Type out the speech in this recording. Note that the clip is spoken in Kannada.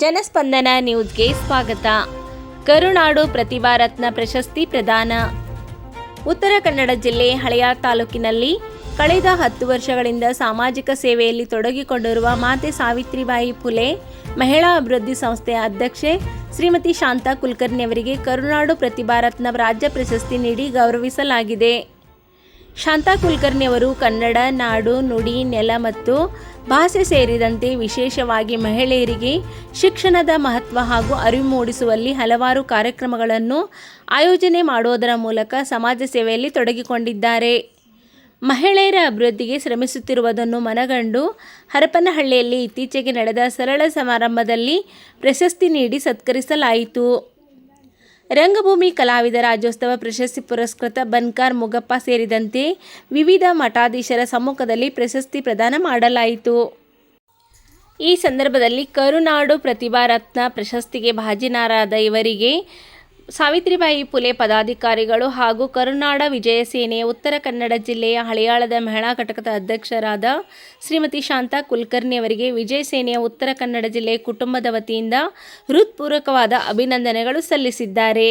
ಜನಸ್ಪಂದನ ನ್ಯೂಸ್ಗೆ ಸ್ವಾಗತ. ಕರುನಾಡು ಪ್ರತಿಭಾ ರತ್ನ ಪ್ರಶಸ್ತಿ ಪ್ರದಾನ. ಉತ್ತರ ಕನ್ನಡ ಜಿಲ್ಲೆ ಹಳೆಯ ತಾಲೂಕಿನಲ್ಲಿ ಕಳೆದ 10 ವರ್ಷಗಳಿಂದ ಸಾಮಾಜಿಕ ಸೇವೆಯಲ್ಲಿ ತೊಡಗಿಕೊಂಡಿರುವ ಮಾತೆ ಸಾವಿತ್ರಿಬಾಯಿ ಫುಲೆ ಮಹಿಳಾ ಅಭಿವೃದ್ಧಿ ಸಂಸ್ಥೆಯ ಅಧ್ಯಕ್ಷೆ ಶ್ರೀಮತಿ ಶಾಂತಾ ಕುಲಕರ್ಣಿ ಅವರಿಗೆ ಕರುನಾಡು ಪ್ರತಿಭಾ ರತ್ನ ರಾಜ್ಯ ಪ್ರಶಸ್ತಿ ನೀಡಿ ಗೌರವಿಸಲಾಗಿದೆ. ಶಾಂತಾ ಕುಲಕರ್ಣಿ ಅವರು ಕನ್ನಡ ನಾಡು, ನುಡಿ, ನೆಲ ಮತ್ತು ಭಾಷೆ ಸೇರಿದಂತೆ ವಿಶೇಷವಾಗಿ ಮಹಿಳೆಯರಿಗೆ ಶಿಕ್ಷಣದ ಮಹತ್ವ ಹಾಗೂ ಅರಿವು ಮೂಡಿಸುವಲ್ಲಿ ಹಲವಾರು ಕಾರ್ಯಕ್ರಮಗಳನ್ನು ಆಯೋಜನೆ ಮಾಡುವುದರ ಮೂಲಕ ಸಮಾಜ ಸೇವೆಯಲ್ಲಿ ತೊಡಗಿಕೊಂಡಿದ್ದಾರೆ. ಮಹಿಳೆಯರ ಅಭಿವೃದ್ಧಿಗೆ ಶ್ರಮಿಸುತ್ತಿರುವುದನ್ನು ಮನಗಂಡು ಹರಪನಹಳ್ಳಿಯಲ್ಲಿ ಇತ್ತೀಚೆಗೆ ನಡೆದ ಸರಳ ಸಮಾರಂಭದಲ್ಲಿ ಪ್ರಶಸ್ತಿ ನೀಡಿ ಸತ್ಕರಿಸಲಾಯಿತು. ರಂಗಭೂಮಿ ಕಲಾವಿದ ರಾಜ್ಯೋತ್ಸವ ಪ್ರಶಸ್ತಿ ಪುರಸ್ಕೃತ ಬನ್ಕಾರ್ ಮುಗಪ್ಪ ಸೇರಿದಂತೆ ವಿವಿಧ ಮಠಾಧೀಶರ ಸಮ್ಮುಖದಲ್ಲಿ ಪ್ರಶಸ್ತಿ ಪ್ರದಾನ ಮಾಡಲಾಯಿತು. ಈ ಸಂದರ್ಭದಲ್ಲಿ ಕರುನಾಡು ಪ್ರತಿಭಾ ರತ್ನ ಪ್ರಶಸ್ತಿಗೆ ಭಾಜನರಾದ ಇವರಿಗೆ ಸಾವಿತ್ರಿಬಾಯಿ ಫುಲೆ ಪದಾಧಿಕಾರಿಗಳು ಹಾಗೂ ಕರುನಾಡ ವಿಜಯ ಸೇನೆಯ ಉತ್ತರ ಕನ್ನಡ ಜಿಲ್ಲೆಯ ಹಳಿಯಾಳದ ಮಹಿಳಾ ಘಟಕದ ಅಧ್ಯಕ್ಷರಾದ ಶ್ರೀಮತಿ ಶಾಂತಾ ಕುಲಕರ್ಣಿ ಅವರಿಗೆ ವಿಜಯ ಸೇನೆಯ ಉತ್ತರ ಕನ್ನಡ ಜಿಲ್ಲೆಯ ಕುಟುಂಬದ ವತಿಯಿಂದ ಹೃತ್ಪೂರ್ವಕವಾದ ಅಭಿನಂದನೆಗಳು ಸಲ್ಲಿಸಿದ್ದಾರೆ.